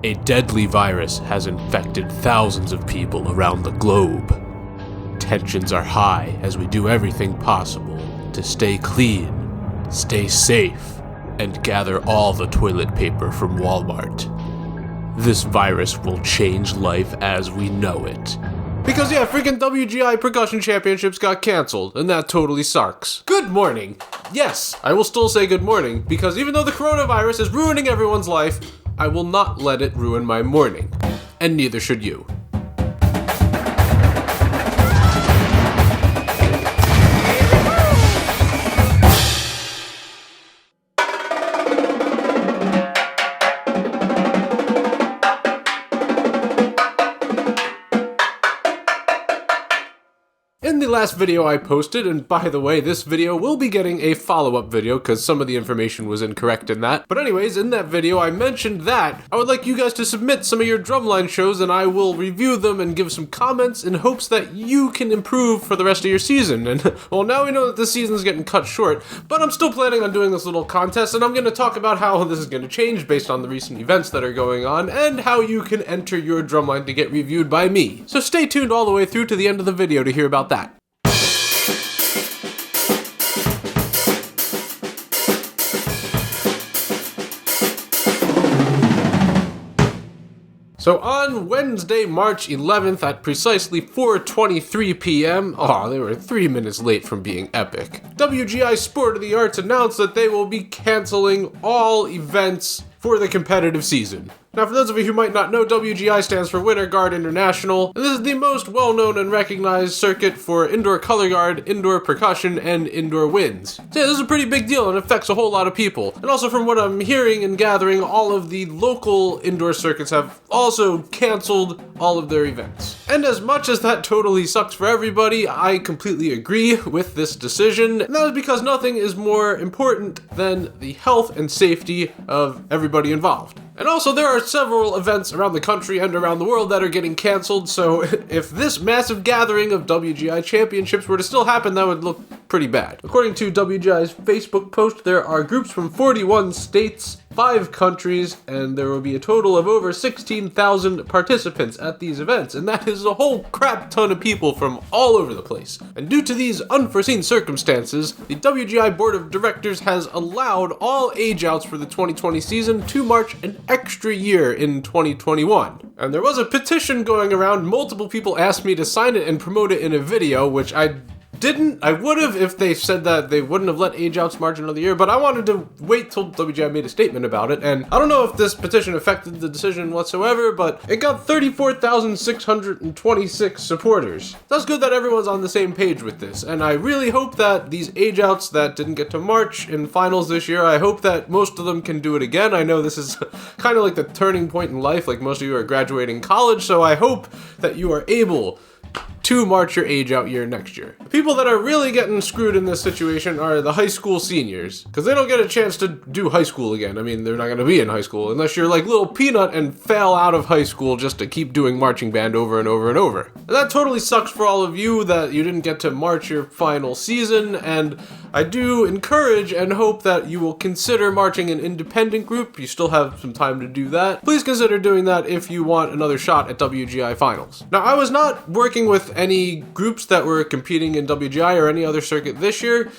A deadly virus has infected thousands of people around the globe. Tensions are high as we do everything possible to stay clean, stay safe, and gather all the toilet paper from Walmart. This virus will change life as we know it. Because yeah, freaking WGI Percussion Championships got cancelled, and that totally sucks. Good morning. Yes, I will still say good morning, because even though the coronavirus is ruining everyone's life, I will not let it ruin my morning. And neither should you. In the last video I posted, and by the way, this video will be getting a follow-up video because some of the information was incorrect in that. But anyways, in that video I mentioned that I would like you guys to submit some of your drumline shows and I will review them and give some comments in hopes that you can improve for the rest of your season. And well, now we know that this season's getting cut short, but I'm still planning on doing this little contest, and I'm going to talk about how this is going to change based on the recent events that are going on and how you can enter your drumline to get reviewed by me. So stay tuned all the way through to the end of the video to hear about that. So on Wednesday, March 11th at precisely 4:23 p.m., they were 3 minutes late from being epic, WGI Sport of the Arts announced that they will be canceling all events for the competitive season. Now, for those of you who might not know, WGI stands for Winter Guard International, and this is the most well-known and recognized circuit for indoor color guard, indoor percussion, and indoor winds. So yeah, this is a pretty big deal and affects a whole lot of people. And also from what I'm hearing and gathering, all of the local indoor circuits have also canceled all of their events. And as much as that totally sucks for everybody, I completely agree with this decision, and that is because nothing is more important than the health and safety of everybody involved. And also, there are several events around the country and around the world that are getting canceled, so if this massive gathering of WGI championships were to still happen, that would look pretty bad. According to WGI's Facebook post, there are groups from 41 states, 5 countries, and there will be a total of over 16,000 participants at these events, and that is a whole crap ton of people from all over the place. And due to these unforeseen circumstances, the WGI Board of Directors has allowed all age-outs for the 2020 season to march an extra year in 2021. And there was a petition going around. Multiple people asked me to sign it and promote it in a video, which I would have if they said that they wouldn't have let age-outs march another year, but I wanted to wait till WGI made a statement about it, and I don't know if this petition affected the decision whatsoever, but it got 34,626 supporters. That's good that everyone's on the same page with this, and I really hope that these age-outs that didn't get to march in finals this year, I hope that most of them can do it again. I know this is kind of like the turning point in life, like most of you are graduating college, so I hope that you are able to march your age-out year next year. The people that are really getting screwed in this situation are the high school seniors, because they don't get a chance to do high school again. I mean, they're not going to be in high school unless you're like Little Peanut and fail out of high school just to keep doing marching band over and over and over. And that totally sucks for all of you that you didn't get to march your final season, and I do encourage and hope that you will consider marching an independent group. You still have some time to do that. Please consider doing that if you want another shot at WGI finals. Now, I was not working with any groups that were competing in WGI or any other circuit this year,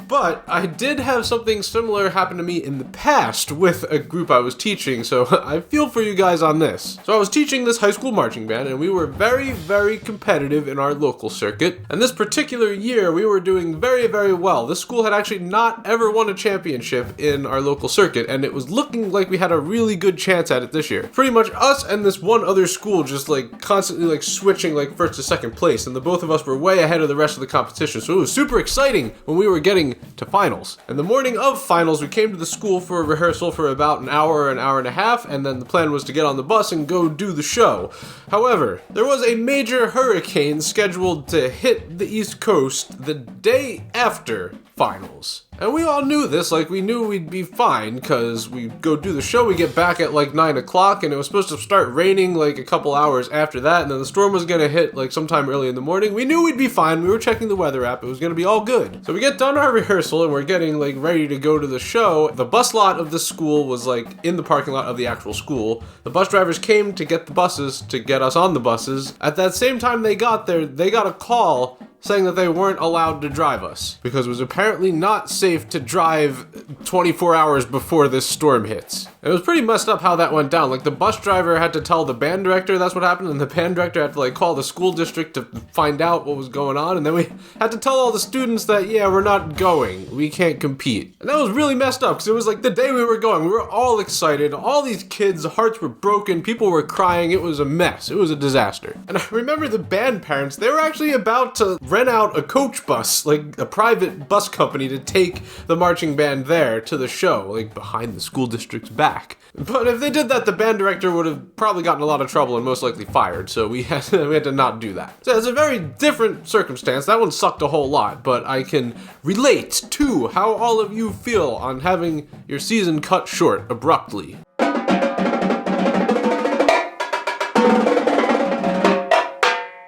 but I did have something similar happen to me in the past with a group I was teaching, so I feel for you guys on this. So I was teaching this high school marching band, and we were very, very competitive in our local circuit, and this particular year we were doing very, very well. This school had actually not ever won a championship in our local circuit, and it was looking like we had a really good chance at it this year. Pretty much us and this one other school just like constantly like switching like first to second place, and the both of us were way ahead of the rest of the competition, so it was super exciting when we were getting to finals. And the morning of finals, we came to the school for a rehearsal for about an hour and a half, and then the plan was to get on the bus and go do the show. However, there was a major hurricane scheduled to hit the East Coast the day after finals. And we all knew this, like we knew we'd be fine, because we go do the show, we get back at like 9 o'clock, and it was supposed to start raining like a couple hours after that, and then the storm was gonna hit like sometime early in the morning. We knew we'd be fine, we were checking the weather app, it was gonna be all good. So we get done our rehearsal, and we're getting like ready to go to the show. The bus lot of the school was like in the parking lot of the actual school. The bus drivers came to get the buses, to get us on the buses. At that same time they got there, they got a call saying that they weren't allowed to drive us because it was apparently not safe to drive 24 hours before this storm hits. It was pretty messed up how that went down. Like the bus driver had to tell the band director that's what happened, and the band director had to like call the school district to find out what was going on, and then we had to tell all the students that, yeah, we're not going, we can't compete. And that was really messed up because it was like the day we were going, we were all excited, all these kids' hearts were broken, people were crying, it was a mess, it was a disaster. And I remember the band parents, they were actually about to rent out a coach bus, like a private bus company, to take the marching band there to the show, like behind the school district's back. But if they did that, the band director would have probably gotten a lot of trouble and most likely fired, so we had to not do that. So it's a very different circumstance. That one sucked a whole lot, but I can relate to how all of you feel on having your season cut short abruptly.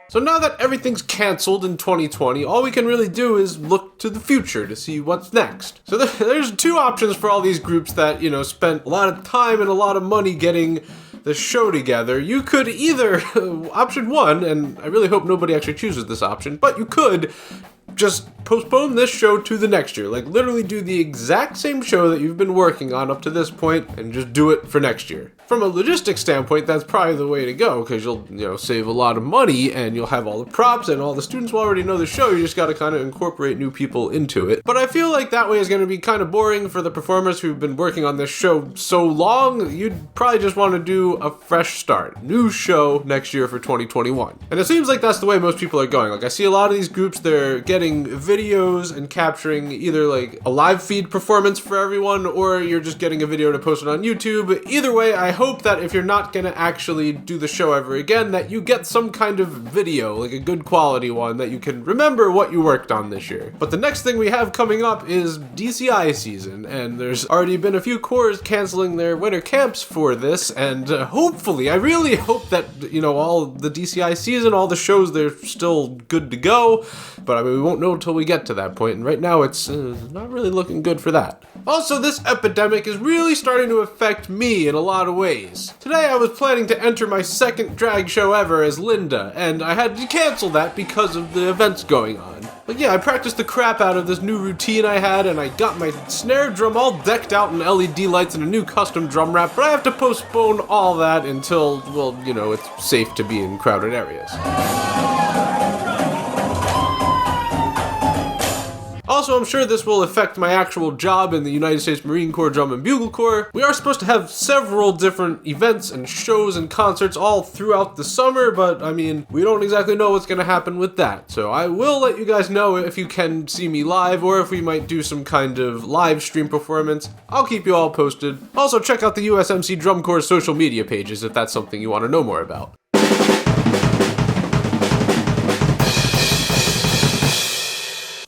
So now that everything's canceled in 2020, all we can really do is look to the future to see what's next. So there's two options for all these groups that, you know, spent a lot of time and a lot of money getting the show together. You could either, option one, and I really hope nobody actually chooses this option, but you could just postpone this show to the next year. Like literally do the exact same show that you've been working on up to this point and just do it for next year. From a logistics standpoint, that's probably the way to go because you'll, you know, save a lot of money and you'll have all the props and all the students will already know the show. You just got to kind of incorporate new people into it. But I feel like that way is going to be kind of boring for the performers who've been working on this show so long. You'd probably just want to do a fresh start. New show next year for 2021. And it seems like that's the way most people are going. Like I see a lot of these groups, they're getting videos and capturing either like a live feed performance for everyone or you're just getting a video to post it on YouTube. Either way, I hope that if you're not gonna actually do the show ever again, that you get some kind of video, like a good quality one, that you can remember what you worked on this year. But the next thing we have coming up is DCI season, and there's already been a few corps canceling their winter camps for this, and hopefully, I really hope that, you know, all the DCI season, all the shows, they're still good to go, but I mean, we won't know until we get to that point, and right now it's not really looking good for that. Also, this epidemic is really starting to affect me in a lot of ways. Today I was planning to enter my second drag show ever as Linda, and I had to cancel that because of the events going on. But yeah, I practiced the crap out of this new routine I had, and I got my snare drum all decked out in LED lights and a new custom drum wrap, but I have to postpone all that until, well, you know, it's safe to be in crowded areas. Also, I'm sure this will affect my actual job in the United States Marine Corps Drum and Bugle Corps. We are supposed to have several different events and shows and concerts all throughout the summer, but I mean, we don't exactly know what's going to happen with that. So I will let you guys know if you can see me live or if we might do some kind of live stream performance. I'll keep you all posted. Also, check out the USMC Drum Corps social media pages if that's something you want to know more about.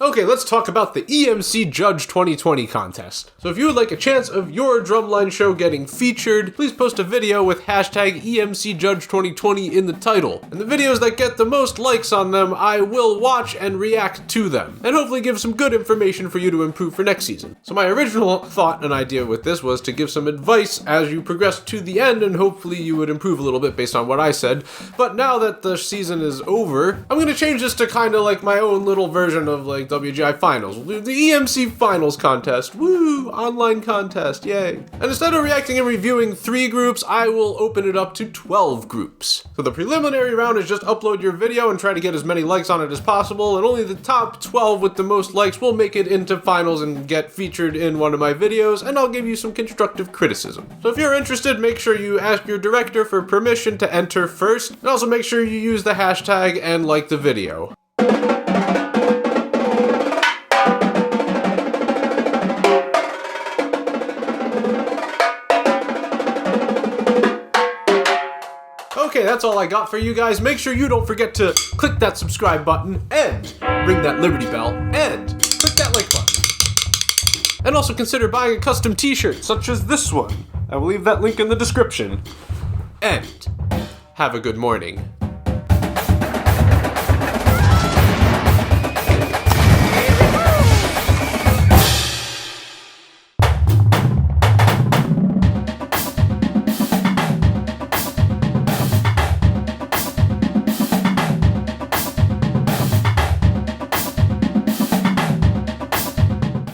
Okay, let's talk about the EMC Judge 2020 contest. So if you would like a chance of your drumline show getting featured, please post a video with hashtag EMC Judge 2020 in the title. And the videos that get the most likes on them, I will watch and react to them, and hopefully give some good information for you to improve for next season. So my original thought and idea with this was to give some advice as you progress to the end, and hopefully you would improve a little bit based on what I said. But now that the season is over, I'm gonna change this to kind of like my own little version of like WGI Finals. We'll do the EMC Finals contest. Woo! Online contest, yay. And instead of reacting and reviewing 3 groups, I will open it up to 12 groups. So the preliminary round is just upload your video and try to get as many likes on it as possible, and only the top 12 with the most likes will make it into finals and get featured in one of my videos, and I'll give you some constructive criticism. So if you're interested, make sure you ask your director for permission to enter first, and also make sure you use the hashtag and like the video. Okay, that's all I got for you guys. Make sure you don't forget to click that subscribe button and ring that Liberty Bell and click that like button. And also consider buying a custom t-shirt, such as this one. I will leave that link in the description. And have a good morning.